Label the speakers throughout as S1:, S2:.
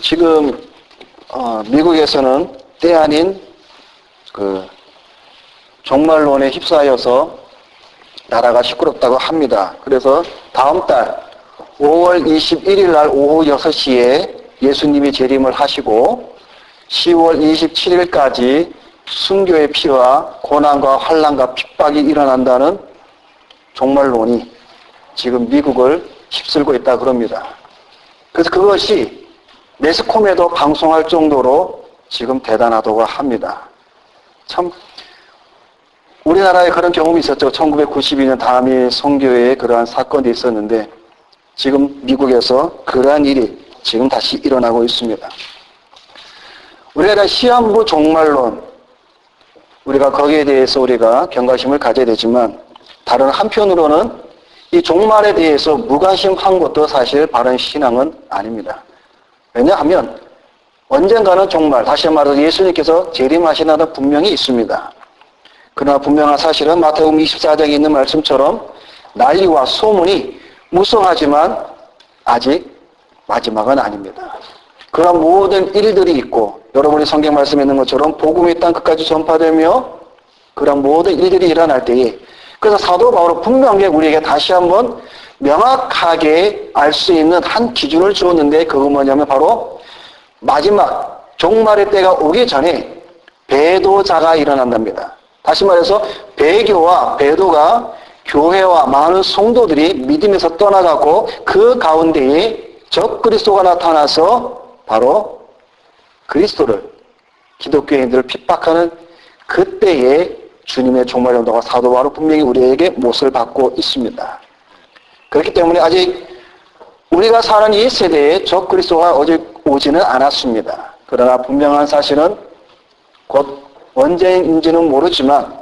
S1: 지금 미국에서는 때 아닌 종말론에 휩싸여서 나라가 시끄럽다고 합니다. 그래서 다음 달 5월 21일 날 오후 6시에 예수님이 재림을 하시고 10월 27일까지 순교의 피와 고난과 환난과 핍박이 일어난다는 종말론이 지금 미국을 휩쓸고 있다 그럽니다. 그래서 그것이 매스컴에도 방송할 정도로 지금 대단하다고 합니다. 참 우리나라에 그런 경험이 있었죠. 1992년 다미 선교회에 그러한 사건이 있었는데 지금 미국에서 그러한 일이 지금 다시 일어나고 있습니다. 우리가 시한부 종말론, 우리가 거기에 대해서 우리가 경각심을 가져야 되지만 다른 한편으로는 이 종말에 대해서 무관심한 것도 사실 바른 신앙은 아닙니다. 왜냐하면 언젠가는 종말, 다시 말해서 예수님께서 재림하시나는 분명히 있습니다. 그러나 분명한 사실은 마태복음 24장에 있는 말씀처럼 난리와 소문이 무성하지만 아직 마지막은 아닙니다. 그런 모든 일들이 있고 여러분이 성경 말씀에 있는 것처럼 복음이 땅 끝까지 전파되며 그런 모든 일들이 일어날 때에 그래서 사도 바울은 분명하게 우리에게 다시 한번 명확하게 알 수 있는 한 기준을 주었는데 그건 뭐냐면 바로 마지막 종말의 때가 오기 전에 배도자가 일어난답니다. 다시 말해서 배교와 배도가 교회와 많은 성도들이 믿음에서 떠나가고 그 가운데에 적그리스도가 나타나서 바로 그리스도를 기독교인들을 핍박하는 그때에 주님의 종말 연도가 사도 바로 분명히 우리에게 못을 받고 있습니다. 그렇기 때문에 아직 우리가 사는 이 세대에 적그리스도가 아직 오지는 않았습니다. 그러나 분명한 사실은 곧 언제인지는 모르지만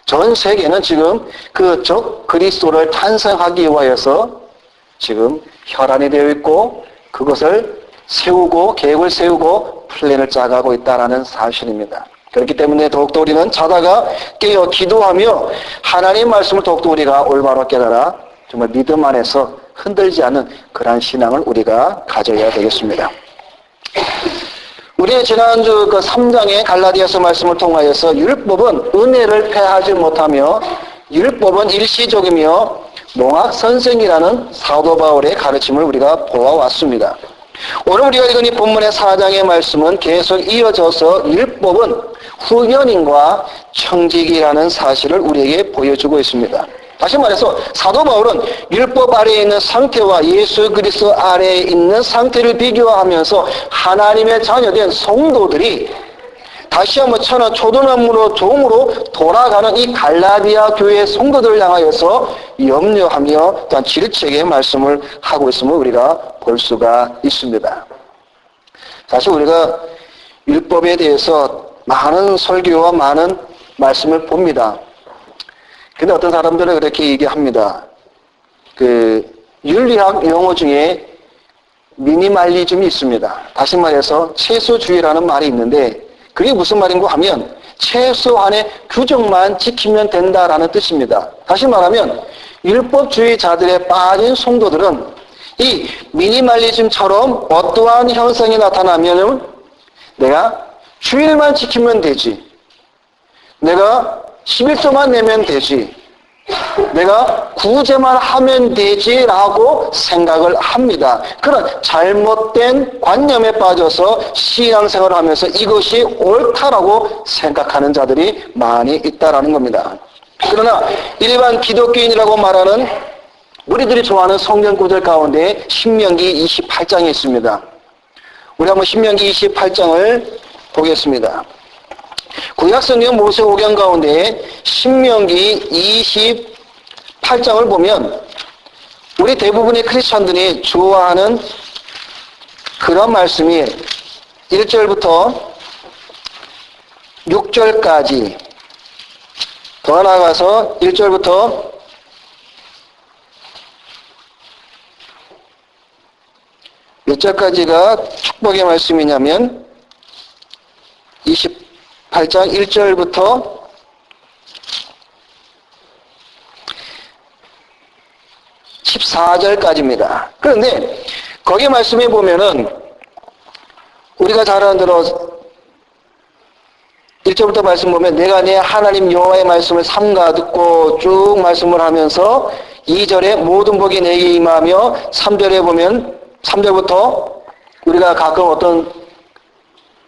S1: 전 세계는 지금 그 적그리스도를 탄생하기 위하여서 지금 혈안이 되어 있고 그것을 세우고 계획을 세우고 플랜을 짜가고 있다는 사실입니다. 그렇기 때문에 더욱더 우리는 자다가 깨어 기도하며 하나님 말씀을 더욱더 우리가 올바로 깨달아 정말 믿음 안에서 흔들지 않는 그러한 신앙을 우리가 가져야 되겠습니다. 우리 지난주 그 3장의 갈라디아서 말씀을 통하여서 율법은 은혜를 패하지 못하며 율법은 일시적이며 농악선생이라는 사도 바울의 가르침을 우리가 보아왔습니다. 오늘 우리가 읽은 이 본문의 4장의 말씀은 계속 이어져서 율법은 후견인과 청직이라는 사실을 우리에게 보여주고 있습니다. 다시 말해서 사도 바울은 율법 아래에 있는 상태와 예수 그리스도 아래에 있는 상태를 비교하면서 하나님의 자녀된 성도들이 다시 한번 천하 초등학문으로 종으로 돌아가는 이 갈라디아 교회 성도들을 향하여서 염려하며 또한 질책의 말씀을 하고 있음을 우리가 볼 수가 있습니다. 사실 우리가 율법에 대해서 많은 설교와 많은 말씀을 봅니다. 근데 어떤 사람들은 그렇게 얘기합니다. 윤리학 용어 중에 미니멀리즘이 있습니다. 다시 말해서 최소주의라는 말이 있는데 그게 무슨 말인가 하면 최소한의 규정만 지키면 된다라는 뜻입니다. 다시 말하면 율법주의자들에 빠진 성도들은 이 미니멀리즘처럼 어떠한 현상이 나타나면 내가 주일만 지키면 되지. 내가 11조만 내면 되지. 내가 구제만 하면 되지라고 생각을 합니다. 그런 잘못된 관념에 빠져서 신앙생활을 하면서 이것이 옳다라고 생각하는 자들이 많이 있다라는 겁니다. 그러나 일반 기독교인이라고 말하는 우리들이 좋아하는 성경 구절 가운데 신명기 28장이 있습니다. 우리 한번 신명기 28장을 보겠습니다. 구약성경 모세오경 가운데 신명기 28장을 보면 우리 대부분의 크리스천들이 좋아하는 그런 말씀이 1절부터 6절까지 더 나아가서 1절부터 몇 절까지가 축복의 말씀이냐면 28장 1절부터 14절까지입니다. 그런데 거기 말씀해 보면은 우리가 잘 아는 대로 1절부터 말씀 보면 내가 내 하나님 여호와의 말씀을 삼가 듣고 쭉 말씀을 하면서 2절에 모든 복이 내게 임하며 3절에 보면 3절부터 우리가 가끔 어떤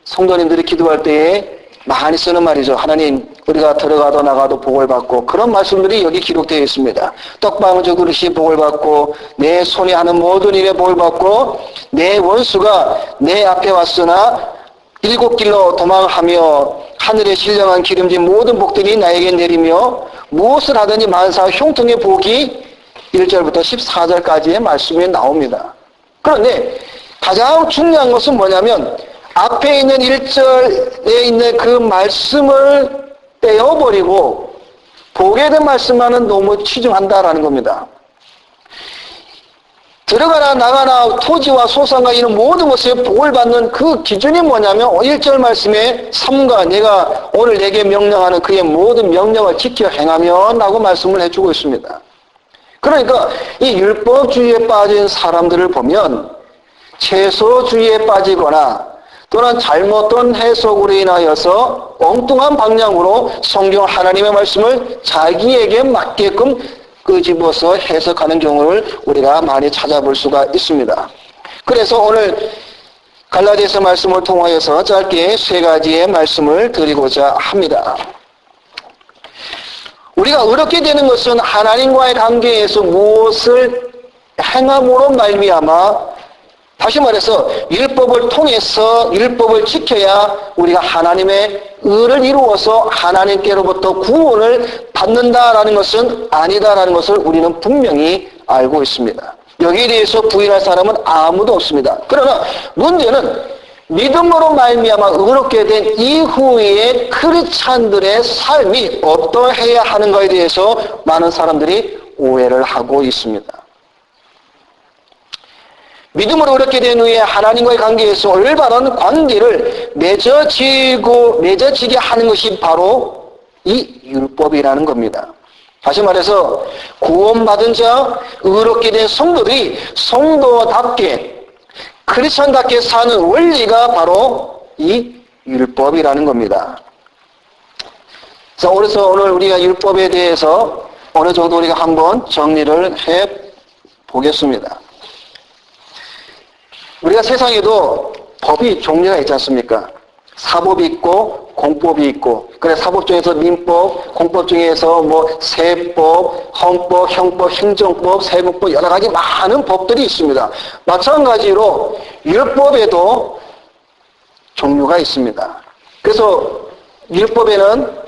S1: 성도님들이 기도할 때에 많이 쓰는 말이죠. 하나님 우리가 들어가도 나가도 복을 받고 그런 말씀들이 여기 기록되어 있습니다. 떡방주 그릇이 복을 받고 내 손이 하는 모든 일에 복을 받고 내 원수가 내 앞에 왔으나 7길로 도망하며 하늘에 신령한 기름진 모든 복들이 나에게 내리며 무엇을 하든지 만사 형통의 복이 1절부터 14절까지의 말씀이 나옵니다. 그런데 가장 중요한 것은 뭐냐면 앞에 있는 1절에 있는 그 말씀을 떼어버리고 복에 대한 말씀만은 너무 치중한다라는 겁니다. 들어가나 나가나 토지와 소산과 이런 모든 것에 복을 받는 그 기준이 뭐냐면 1절 말씀에 삼가 내가 오늘 내게 명령하는 그의 모든 명령을 지켜 행하면 라고 말씀을 해주고 있습니다. 그러니까 이 율법주의에 빠진 사람들을 보면 채소주의에 빠지거나 또는 잘못된 해석으로 인하여서 엉뚱한 방향으로 성경 하나님의 말씀을 자기에게 맞게끔 끄집어서 해석하는 경우를 우리가 많이 찾아볼 수가 있습니다. 그래서 오늘 갈라디아서 말씀을 통하여서 짧게 3가지의 말씀을 드리고자 합니다. 우리가 어렵게 되는 것은 하나님과의 관계에서 무엇을 행함으로 말미암아 다시 말해서 율법을 통해서 율법을 지켜야 우리가 하나님의 의를 이루어서 하나님께로부터 구원을 받는다라는 것은 아니다라는 것을 우리는 분명히 알고 있습니다. 여기에 대해서 부인할 사람은 아무도 없습니다. 그러나 문제는 믿음으로 말미암아 의롭게 된 이후의 크리스찬들의 삶이 어떠해야 하는가에 대해서 많은 사람들이 오해를 하고 있습니다. 믿음으로 의롭게 된 후에 하나님과의 관계에서 올바른 관계를 맺어지게 하는 것이 바로 이 율법이라는 겁니다. 다시 말해서 구원받은 자, 의롭게 된 성도들이 성도답게 크리스천답게 사는 원리가 바로 이 율법이라는 겁니다. 그래서 오늘 우리가 율법에 대해서 어느 정도 우리가 한번 정리를 해 보겠습니다. 우리가 세상에도 법이 종류가 있지 않습니까? 사법이 있고 공법이 있고 그래 사법 중에서 민법, 공법 중에서 뭐 세법, 헌법, 형법, 행정법, 세무법 여러 가지 많은 법들이 있습니다. 마찬가지로 율법에도 종류가 있습니다. 그래서 율법에는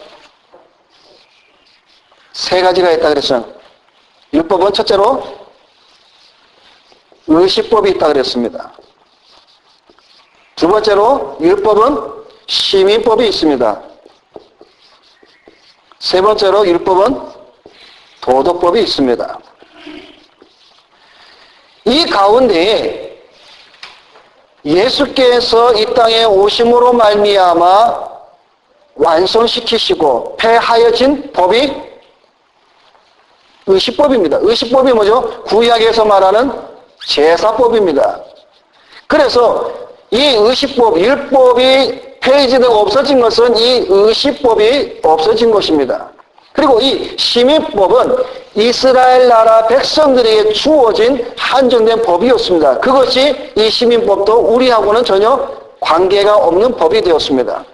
S1: 3가지가 있다 그랬어요. 율법은 첫째로 의식법이 있다 그랬습니다. 두 번째로 율법은 시민법이 있습니다. 세 번째로 율법은 도덕법이 있습니다. 이 가운데에 예수께서 이 땅에 오심으로 말미암아 완성시키시고 폐하여진 법이 의식법입니다. 의식법이 뭐죠? 구약에서 말하는 제사법입니다. 그래서 이 의식법, 율법이 폐지되고 없어진 것은 이 의식법이 없어진 것입니다. 그리고 이 시민법은 이스라엘 나라 백성들에게 주어진 한정된 법이었습니다. 그것이 이 시민법도 우리하고는 전혀 관계가 없는 법이 되었습니다.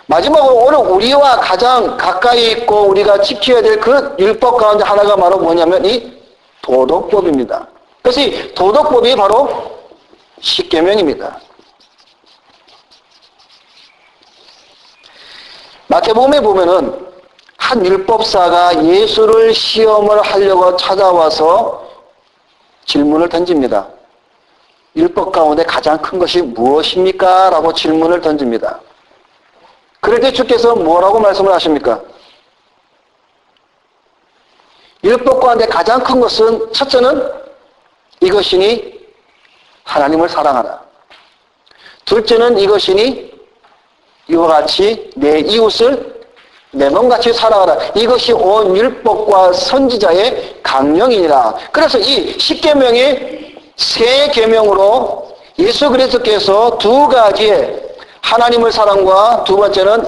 S1: 마지막으로 오늘 우리와 가장 가까이 있고 우리가 지켜야 될 그 율법 가운데 하나가 바로 뭐냐면 이 도덕법입니다. 그래서 이 도덕법이 바로 십계명입니다. 마태복음에 보면은 한 율법사가 예수를 시험을 하려고 찾아와서 질문을 던집니다. 율법 가운데 가장 큰 것이 무엇입니까? 라고 질문을 던집니다. 그럴 때 주께서 뭐라고 말씀을 하십니까? 율법 가운데 가장 큰 것은 첫째는 이것이니 하나님을 사랑하라. 둘째는 이것이니 이와 같이 내 이웃을 내 몸같이 사랑하라. 이것이 온 율법과 선지자의 강령이니라. 그래서 이 10계명의 3계명으로 예수 그리스도께서 두 가지의 하나님을 사랑과 두 번째는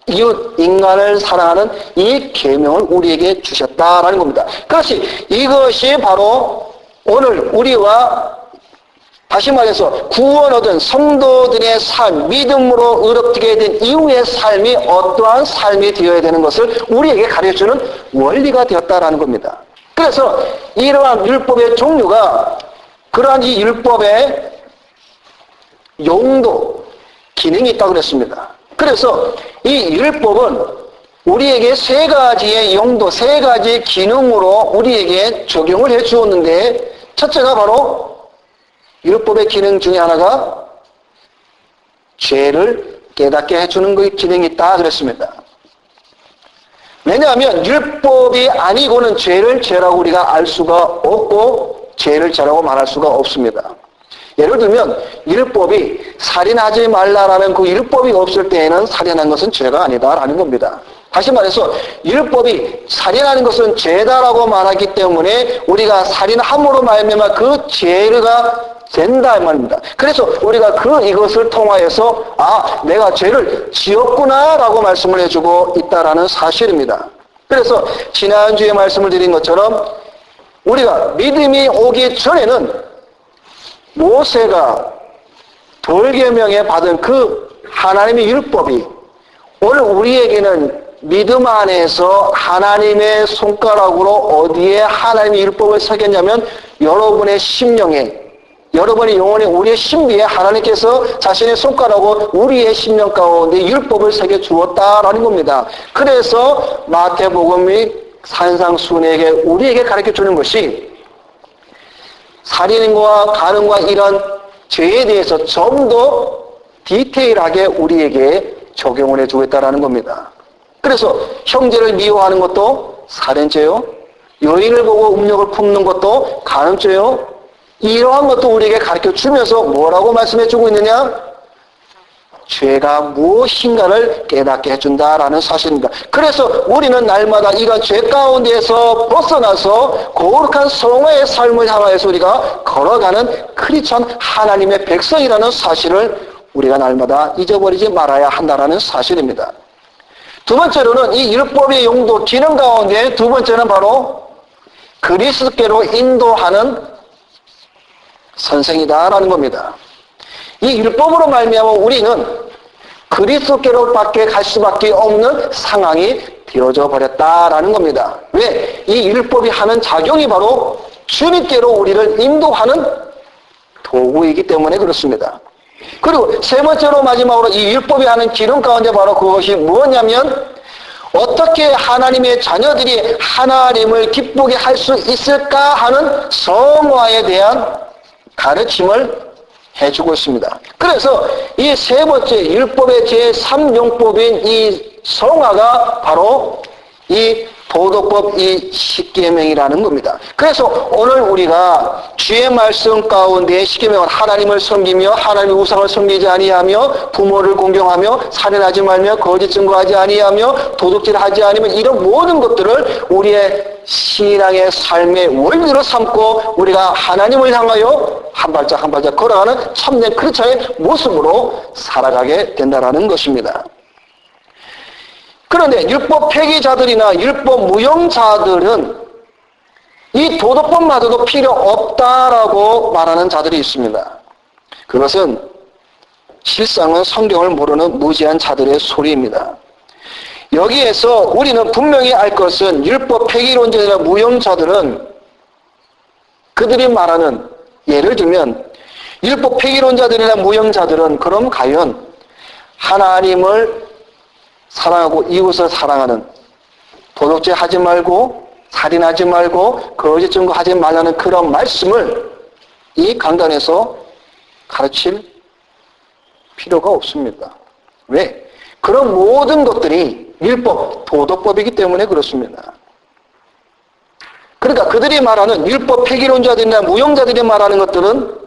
S1: 이웃 인간을 사랑하는 이 계명을 우리에게 주셨다라는 겁니다. 이것이 바로 오늘 우리와 다시 말해서 구원 얻은 성도들의 삶, 믿음으로 의롭게 된 이후의 삶이 어떠한 삶이 되어야 되는 것을 우리에게 가르쳐주는 원리가 되었다라는 겁니다. 그래서 이러한 율법의 종류가 그러한 이 율법의 용도, 기능이 있다고 그랬습니다. 그래서 이 율법은 우리에게 세 가지의 용도, 세 가지의 기능으로 우리에게 적용을 해 주었는데 첫째가 바로 율법의 기능 중에 하나가 죄를 깨닫게 해주는 그 기능이 있다 그랬습니다. 왜냐하면 율법이 아니고는 죄를 죄라고 우리가 알 수가 없고 죄를 죄라고 말할 수가 없습니다. 예를 들면 율법이 살인하지 말라라는 그 율법이 없을 때에는 살인한 것은 죄가 아니다라는 겁니다. 다시 말해서 율법이 살인하는 것은 죄다라고 말하기 때문에 우리가 살인함으로 말미암아 그 죄가 된다 이 말입니다. 그래서 우리가 이것을 통하여서 내가 죄를 지었구나라고 말씀을 해주고 있다라는 사실입니다. 그래서 지난주에 말씀을 드린 것처럼 우리가 믿음이 오기 전에는 모세가 돌계명에 받은 그 하나님의 율법이 오늘 우리에게는 믿음 안에서 하나님의 손가락으로 어디에 하나님의 율법을 새겼냐면 여러분의 심령에, 여러분의 영혼에, 우리의 신비에 하나님께서 자신의 손가락으로 우리의 심령 가운데 율법을 새겨 주었다라는 겁니다. 그래서 마태복음이 산상수훈에게 우리에게 가르쳐 주는 것이 살인과 간음과 이런 죄에 대해서 좀 더 디테일하게 우리에게 적용을 해주고 있다는 겁니다. 그래서 형제를 미워하는 것도 살인죄요. 여인을 보고 음욕을 품는 것도 간음죄요. 이러한 것도 우리에게 가르쳐주면서 뭐라고 말씀해주고 있느냐? 죄가 무엇인가를 깨닫게 해준다라는 사실입니다. 그래서 우리는 날마다 이런 죄 가운데에서 벗어나서 거룩한 성화의 삶을 향하여서 우리가 걸어가는 크리스천 하나님의 백성이라는 사실을 우리가 날마다 잊어버리지 말아야 한다는 사실입니다. 두 번째로는 이 율법의 용도, 기능 가운데 두 번째는 바로 그리스도께로 인도하는 선생이다라는 겁니다. 이 율법으로 말미암아 우리는 그리스도께로밖에 갈 수밖에 없는 상황이 되어져 버렸다라는 겁니다. 왜? 이 율법이 하는 작용이 바로 주님께로 우리를 인도하는 도구이기 때문에 그렇습니다. 그리고 세 번째로 마지막으로 이 율법이 하는 기능 가운데 바로 그것이 뭐냐면 어떻게 하나님의 자녀들이 하나님을 기쁘게 할 수 있을까 하는 성화에 대한 가르침을 해주고 있습니다. 그래서 이 세 번째 율법의 제3용법인 이 성화가 바로 이 도덕법 이 십계명이라는 겁니다. 그래서 오늘 우리가 주의 말씀 가운데 십계명은 하나님을 섬기며 하나님의 우상을 섬기지 아니하며 부모를 공경하며 살인하지 말며 거짓 증거하지 아니하며 도둑질하지 아니하며 이런 모든 것들을 우리의 신앙의 삶의 원리로 삼고 우리가 하나님을 향하여 한 발짝 한 발짝 걸어가는 참된 크리스천의 모습으로 살아가게 된다는 것입니다. 그런데 율법 폐기자들이나 율법 무용자들은 이 도덕법마저도 필요 없다라고 말하는 자들이 있습니다. 그것은 실상은 성경을 모르는 무지한 자들의 소리입니다. 여기에서 우리는 분명히 알 것은 율법 폐기론자들이나 무용자들은 그들이 말하는, 예를 들면 율법 폐기론자들이나 무용자들은 그럼 과연 하나님을 사랑하고 이웃을 사랑하는, 도둑질 하지 말고 살인하지 말고 거짓 증거하지 말라는 그런 말씀을 이 강단에서 가르칠 필요가 없습니다. 왜? 그런 모든 것들이 율법, 도덕법이기 때문에 그렇습니다. 그러니까 그들이 말하는 율법 폐기론자들이나 무용자들이 말하는 것들은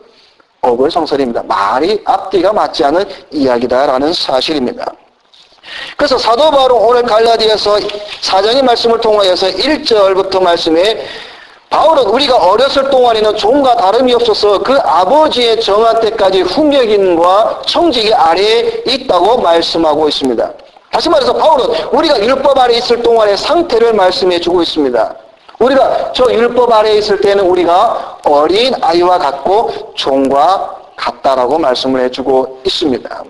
S1: 어불성설입니다. 말이 앞뒤가 맞지 않은 이야기다라는 사실입니다. 그래서 사도 바울은 오늘 갈라디아서 4장의 말씀을 통하여서 1절부터 말씀에 바울은 우리가 어렸을 동안에는 종과 다름이 없어서 그 아버지의 정한 때까지 훈육인과 청지기 아래에 있다고 말씀하고 있습니다. 다시 말해서 바울은 우리가 율법 아래에 있을 동안의 상태를 말씀해 주고 있습니다. 우리가 저 율법 아래에 있을 때는 우리가 어린 아이와 같고 종과 같다라고 말씀을 해주고 있습니다.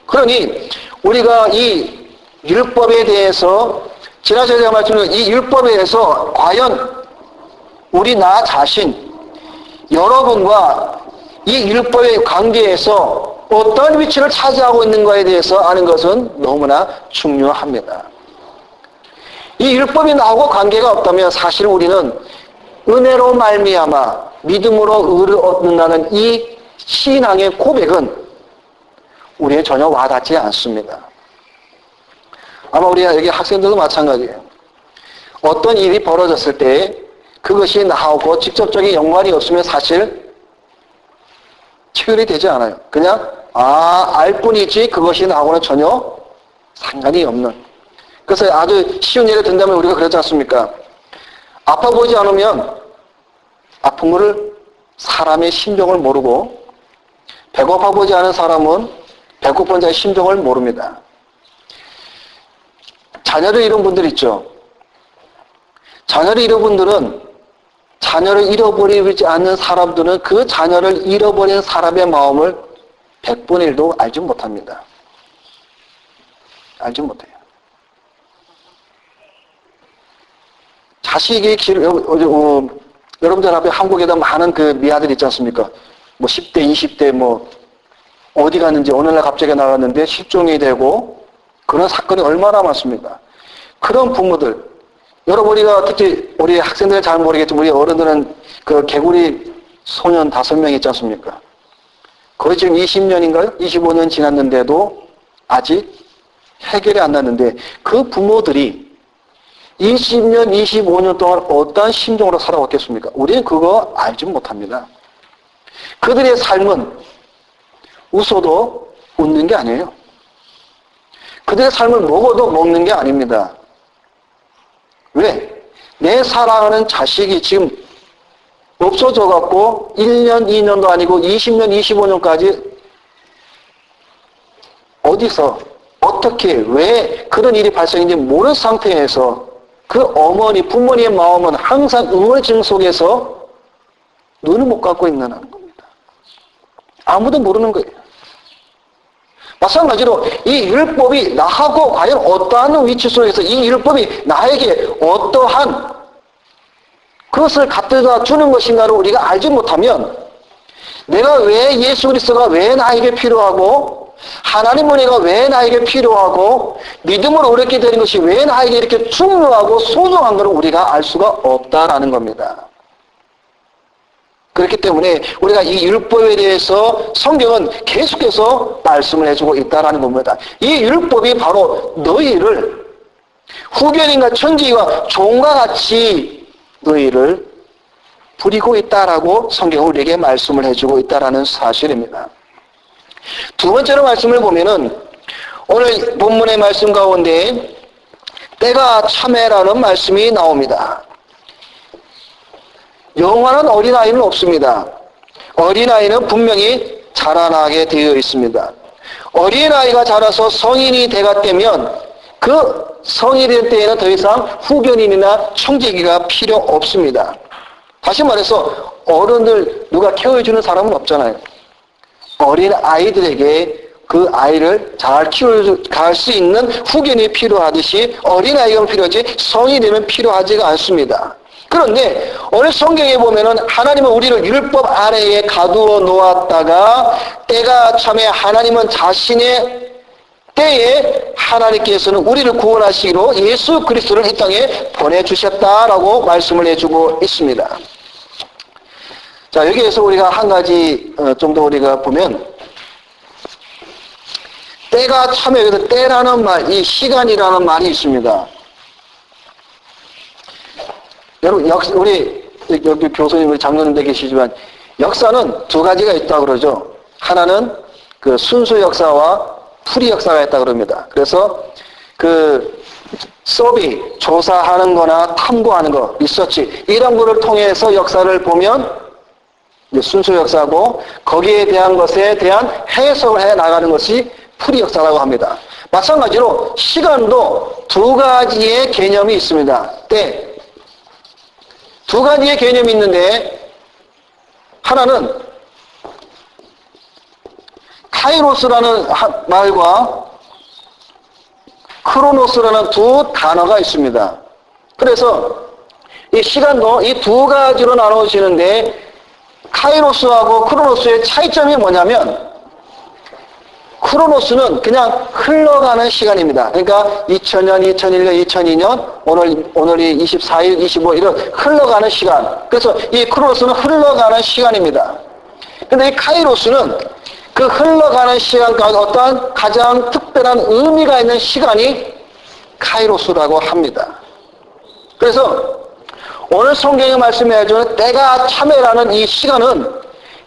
S1: 그러니 우리가 이 율법에 대해서 지난 시간에 말씀드린 이 율법에 대해서 과연 우리 나 자신 여러분과 이 율법의 관계에서 어떤 위치를 차지하고 있는가에 대해서 아는 것은 너무나 중요합니다. 이 율법이 나하고 관계가 없다면 사실 우리는 은혜로 말미암아 믿음으로 의를 얻는다는 이 신앙의 고백은 우리에 전혀 와닿지 않습니다. 아마 우리 여기 학생들도 마찬가지예요. 어떤 일이 벌어졌을 때 그것이 나하고 직접적인 연관이 없으면 사실 체결이 되지 않아요. 그냥 알 뿐이지 그것이 나하고는 전혀 상관이 없는. 그래서 아주 쉬운 예를 든다면 우리가 그러지 않습니까? 아파보지 않으면 아픈 것을 사람의 심정을 모르고 배고파 보지 않은 사람은 배고픈 자의 심정을 모릅니다. 자녀를 잃은 분들 있죠. 자녀를 잃은 분들은 자녀를 잃어버리지 않는 사람들은 그 자녀를 잃어버린 사람의 마음을 100분의 1도 알지 못합니다. 알지 못해요. 자식이 여러분들 앞에 한국에도 많은 그 미아들 있지 않습니까? 뭐 10대, 20대 뭐 어디 갔는지 어느 날 갑자기 나갔는데 실종이 되고 그런 사건이 얼마나 많습니까? 그런 부모들, 여러분 우리가 특히 우리 학생들은 잘 모르겠지만 우리 어른들은 그 개구리 소년 5명 있지 않습니까? 거의 지금 20년인가요? 25년 지났는데도 아직 해결이 안 났는데 그 부모들이 20년, 25년 동안 어떠한 심정으로 살아왔겠습니까? 우리는 그거 알지 못합니다. 그들의 삶은 웃어도 웃는 게 아니에요. 그들의 삶을 먹어도 먹는 게 아닙니다. 왜? 내 사랑하는 자식이 지금 없어져 갖고 1년, 2년도 아니고 20년, 25년까지 어디서 어떻게 왜 그런 일이 발생인지 모르는 상태에서 그 어머니, 부모님의 마음은 항상 우울증 속에서 눈을 못 감고 있는 겁니다. 아무도 모르는 거예요. 마찬가지로 이 율법이 나하고 과연 어떠한 위치 속에서 이 율법이 나에게 어떠한 그것을 갖다 주는 것인가를 우리가 알지 못하면 내가 왜 예수 그리스도가 왜 나에게 필요하고 하나님 은혜가 왜 나에게 필요하고 믿음으로 어렵게 되는 것이 왜 나에게 이렇게 중요하고 소중한 것을 우리가 알 수가 없다라는 겁니다. 그렇기 때문에 우리가 이 율법에 대해서 성경은 계속해서 말씀을 해주고 있다는 겁니다. 이 율법이 바로 너희를 후견인과 천지와 종과 같이 너희를 부리고 있다라고 성경은 우리에게 말씀을 해주고 있다라는 사실입니다. 두 번째로 말씀을 보면은 오늘 본문의 말씀 가운데 때가 참에라는 말씀이 나옵니다. 영원한 어린아이는 없습니다. 어린아이는 분명히 자라나게 되어 있습니다. 어린아이가 자라서 성인이 되었다면 그 성인이 될 때에는 더 이상 후견인이나 청지기가 필요 없습니다. 다시 말해서 어른들 누가 케어해주는 사람은 없잖아요. 어린 아이들에게 그 아이를 잘 키워갈 수 있는 후견이 필요하듯이 어린아이가 필요하지 성인이면 필요하지가 않습니다. 그런데 오늘 성경에 보면은 하나님은 우리를 율법 아래에 가두어 놓았다가 때가 참에 하나님은 자신의 때에 하나님께서는 우리를 구원하시기로 예수 그리스도를 이 땅에 보내주셨다라고 말씀을 해주고 있습니다. 자, 여기에서 우리가 한 가지 좀 더 우리가 보면 때가 참에 여기서 때라는 말, 이 시간이라는 말이 있습니다. 여러분, 우리 여기 교수님, 우리 장로님들 계시지만 역사는 두 가지가 있다 그러죠. 하나는 그 순수 역사와 풀이 역사가 있다 그럽니다. 그래서 그 서비, 조사하는 거나 탐구하는 거, 리서치, 이런 거를 통해서 역사를 보면 이제 순수 역사고 거기에 대한 것에 대한 해석을 해 나가는 것이 풀이 역사라고 합니다. 마찬가지로 시간도 두 가지의 개념이 있습니다. 때. 두 가지의 개념이 있는데 하나는 카이로스라는 말과 크로노스라는 두 단어가 있습니다. 그래서 이 시간도 이 두 가지로 나눠지는데 카이로스하고 크로노스의 차이점이 뭐냐면 크로노스는 그냥 흘러가는 시간입니다. 그러니까 2000년, 2001년, 2002년, 오늘이 24일, 25일 이런 흘러가는 시간. 그래서 이 크로노스는 흘러가는 시간입니다. 근데 이 카이로스는 그 흘러가는 시간 가운데 어떠한 가장 특별한 의미가 있는 시간이 카이로스라고 합니다. 그래서 오늘 성경이 말씀해주는 때가 참회라는 이 시간은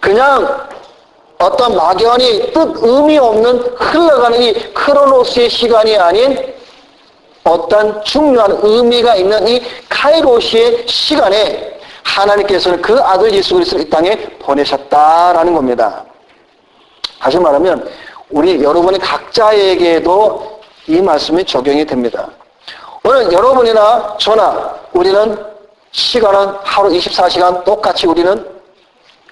S1: 그냥 어떤 막연히 뜻 의미 없는 흘러가는 이 크로노스의 시간이 아닌 어떤 중요한 의미가 있는 이 카이로스의 시간에 하나님께서는 그 아들 예수 그리스도를 이 땅에 보내셨다라는 겁니다. 다시 말하면 우리 여러분의 각자에게도 이 말씀이 적용이 됩니다. 오늘 여러분이나 저나 우리는 시간은 하루 24시간 똑같이 우리는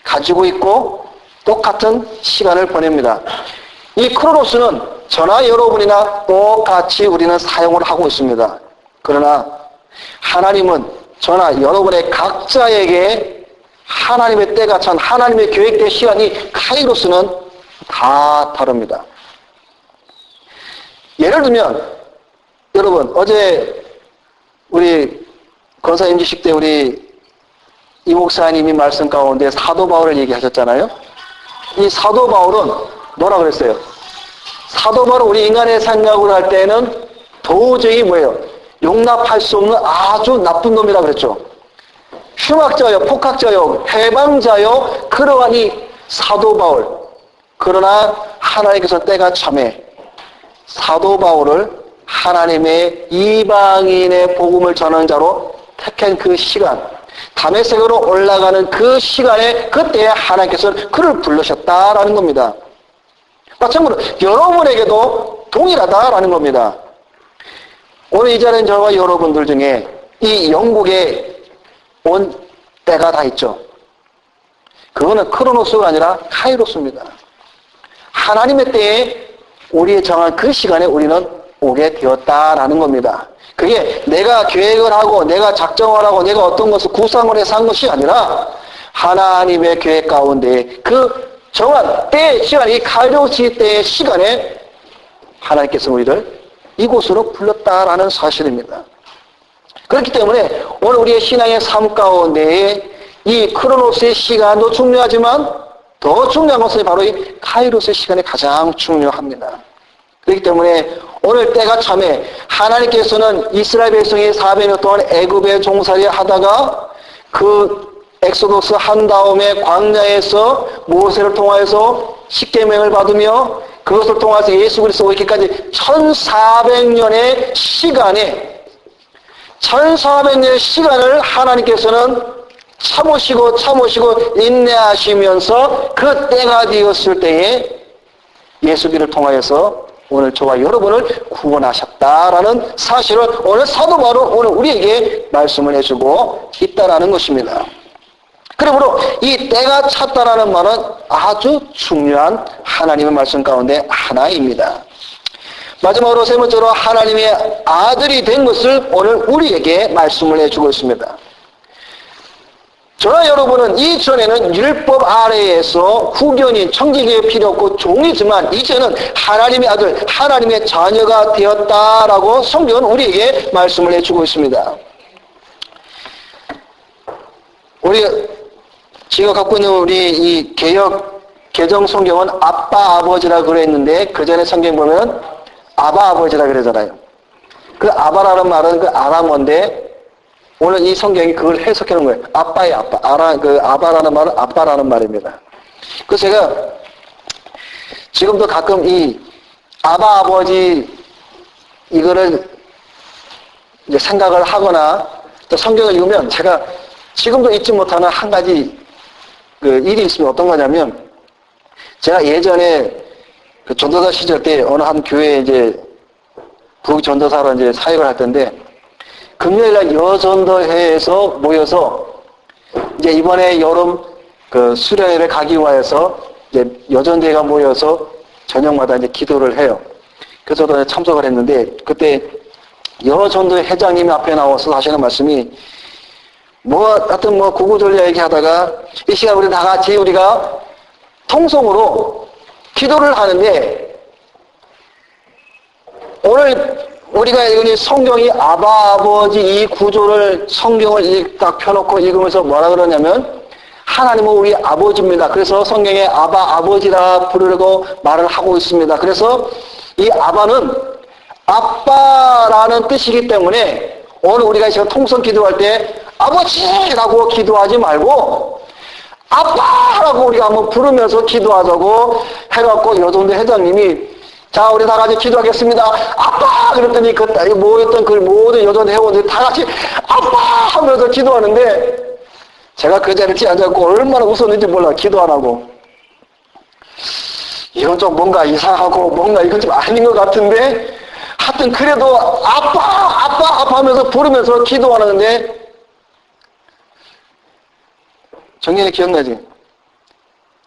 S1: 가지고 있고 똑같은 시간을 보냅니다. 이 크로노스는 저나 여러분이나 똑같이 우리는 사용을 하고 있습니다. 그러나 하나님은 저나 여러분의 각자에게 하나님의 때가 찬 하나님의 계획된 시간이 카이로스는 다 다릅니다. 예를 들면 여러분 어제 우리 권사 임지식 때 우리 이 목사님이 말씀 가운데 사도 바울을 얘기하셨잖아요. 이 사도 바울은 뭐라 그랬어요? 사도 바울은 우리 인간의 생각으로 할 때는 도저히 뭐예요? 용납할 수 없는 아주 나쁜 놈이라 그랬죠. 흉악자요, 폭악자요, 해방자요, 그러한 이 사도 바울. 그러나 하나님께서 때가 참에 사도 바울을 하나님의 이방인의 복음을 전하는 자로 택한 그 시간, 다메섹으로 올라가는 그 시간에 그때 하나님께서는 그를 부르셨다라는 겁니다. 마찬가지로 여러분에게도 동일하다라는 겁니다. 오늘 이 자리에 저와 여러분들 중에 이 영국에 온 때가 다 있죠. 그거는 크로노스가 아니라 카이로스입니다. 하나님의 때에 우리의 정한 그 시간에 우리는 오게 되었다라는 겁니다. 그게 내가 계획을 하고 내가 작정을 하고 내가 어떤 것을 구상을 해서 한 것이 아니라 하나님의 계획 가운데 그 정한 때의 시간, 이 카이로스 때의 시간에 하나님께서 우리를 이곳으로 불렀다라는 사실입니다. 그렇기 때문에 오늘 우리의 신앙의 삶 가운데에 이 크로노스의 시간도 중요하지만 더 중요한 것은 바로 이 카이로스의 시간이 가장 중요합니다. 그렇기 때문에 오늘 때가 참에 하나님께서는 이스라엘 백성이 400년 동안 애굽에 종살이 하다가 그 엑소도스 한 다음에 광야에서 모세를 통하여서 십계명을 받으며 그것을 통해서 예수 그리스도 오기까지 1400년의 시간에 1400년의 시간을 하나님께서는 참으시고 인내하시면서 그 때가 되었을 때에 예수님을 통하여서 오늘 저와 여러분을 구원하셨다라는 사실을 오늘 사도 바울은 오늘 우리에게 말씀을 해주고 있다라는 것입니다. 그러므로 이 때가 찼다라는 말은 아주 중요한 하나님의 말씀 가운데 하나입니다. 마지막으로 세 번째로 하나님의 아들이 된 것을 오늘 우리에게 말씀을 해주고 있습니다. 저와 여러분은 이전에는 율법 아래에서 후견인, 청지기의 필요 없고 종이지만 이제는 하나님의 아들, 하나님의 자녀가 되었다라고 성경은 우리에게 말씀을 해주고 있습니다. 우리 지금 갖고 있는 우리 이 개정 성경은 아빠 아버지라 그랬는데 그 전에 성경 보면 아바 아버지라 그러잖아요. 그 아바라는 말은 그 아람어인데 오늘 이 성경이 그걸 해석해 놓은 거예요. 아빠의 아빠. 아바라는 말은 아빠라는 말입니다. 그래서 제가 지금도 가끔 이 아바 아버지 이거를 이제 생각을 하거나 또 성경을 읽으면 제가 지금도 잊지 못하는 한 가지 그 일이 있으면 어떤 거냐면, 제가 예전에 그 전도사 시절 때 어느 한 교회에 이제 부전도사로 이제 사역을 할 텐데, 금요일날 여전도회에서 모여서 이제 이번에 여름 그 수련회를 가기 위해서 이제 여전대가 모여서 저녁마다 이제 기도를 해요. 그래서 저도 참석을 했는데, 그때 여전도 회장님이 앞에 나와서 하시는 말씀이 하여튼 구구절야 얘기하다가 이 시간 우리 다 같이 우리가 통성으로 기도를 하는데, 오늘 우리가 읽은 성경이 아바 아버지 이 구조를 성경을 딱 펴놓고 읽으면서 뭐라 그러냐면, 하나님은 우리 아버지입니다. 그래서 성경에 아바 아버지라 부르려고 말을 하고 있습니다. 그래서 이 아바는 아빠라는 뜻이기 때문에 오늘 우리가 지금 통성 기도할 때 아버지라고 기도하지 말고 아빠라고 우리가 한번 부르면서 기도하자고 해갖고 여전도 회장님이 자 우리 다 같이 기도하겠습니다. 아빠! 그랬더니 모였던 그 모든 여전 회원들이 다 같이 아빠! 하면서 기도하는데, 제가 그 자리에 앉아있고 얼마나 웃었는지 몰라. 기도 안 하고. 이건 좀 뭔가 이상하고 뭔가 이건 좀 아닌 것 같은데, 하여튼 그래도 아빠 하면서 부르면서 기도하는데, 정연이 기억나지?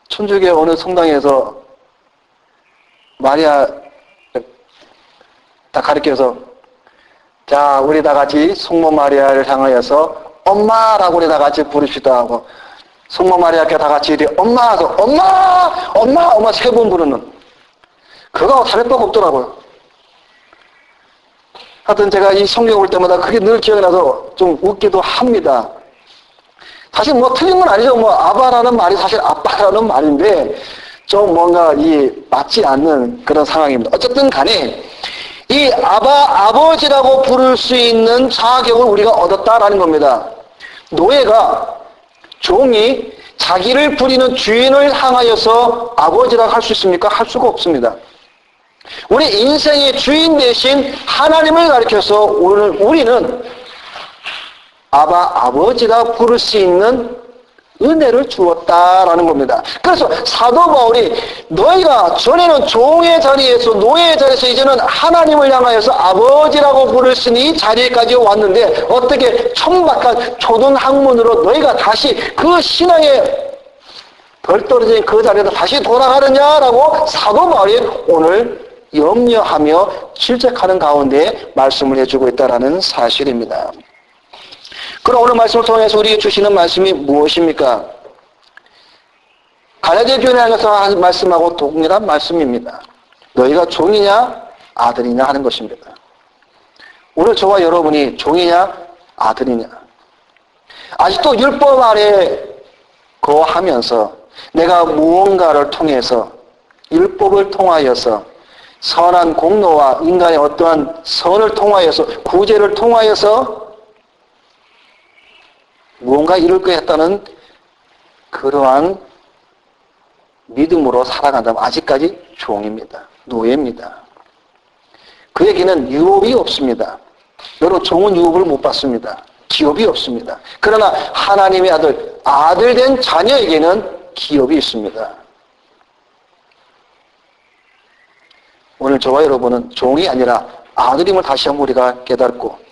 S1: 천주교 어느 성당에서 마리아 딱 가르쳐서 자 우리 다 같이 성모 마리아를 향하여서 엄마라고 우리 다 같이 부르시다 하고, 성모 마리아께 다 같이 엄마 세 번 부르는 그거하고 다를 바가 없더라고요. 하여튼 제가 이 성경 올 때마다 그게 늘 기억이 나서 좀 웃기도 합니다. 사실 틀린 건 아니죠. 아바라는 말이 사실 아빠라는 말인데 좀 뭔가 맞지 않는 그런 상황입니다. 어쨌든 간에 이 아버지라고 부를 수 있는 자격을 우리가 얻었다라는 겁니다. 노예가, 종이 자기를 부리는 주인을 향하여서 아버지라고 할 수 있습니까? 할 수가 없습니다. 우리 인생의 주인 대신 하나님을 가리켜서 오늘 우리는 아버지라 부를 수 있는 은혜를 주었다라는 겁니다. 그래서 사도 바울이 너희가 전에는 종의 자리에서 노예의 자리에서 이제는 하나님을 향하여서 아버지라고 부를 수 있는 이 자리까지 왔는데 어떻게 천박한 초등학문으로 너희가 다시 그 신앙에 덜 떨어진 그 자리에서 다시 돌아가느냐라고 사도 바울이 오늘 염려하며 질책하는 가운데 말씀을 해주고 있다는 사실입니다. 그럼 오늘 말씀을 통해서 우리에게 주시는 말씀이 무엇입니까? 갈라디아 교회에 향해서 말씀하고 동일한 말씀입니다. 너희가 종이냐 아들이냐 하는 것입니다. 오늘 저와 여러분이 종이냐 아들이냐, 아직도 율법 아래 거하면서 내가 무언가를 통해서 율법을 통하여서 선한 공로와 인간의 어떠한 선을 통하여서 구제를 통하여서 무언가 이룰 것 했다는 그러한 믿음으로 살아간다면 아직까지 종입니다. 노예입니다. 그에게는 유업이 없습니다. 여러분, 종은 유업을 못 받습니다. 기업이 없습니다. 그러나 하나님의 아들 된 자녀에게는 기업이 있습니다. 오늘 저와 여러분은 종이 아니라 아들임을 다시 한번 우리가 깨닫고,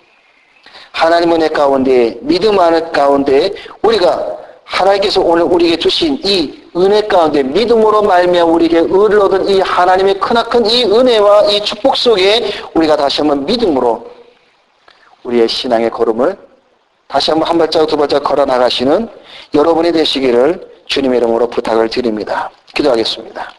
S1: 하나님 은혜 가운데, 믿음 안의 가운데 우리가 하나님께서 오늘 우리에게 주신 이 은혜 가운데 믿음으로 말미암아 우리에게 의를 얻은 이 하나님의 크나큰 이 은혜와 이 축복 속에 우리가 다시 한번 믿음으로 우리의 신앙의 걸음을 다시 한번 한 발자국 두 발자국 걸어 나가시는 여러분이 되시기를 주님의 이름으로 부탁을 드립니다. 기도하겠습니다.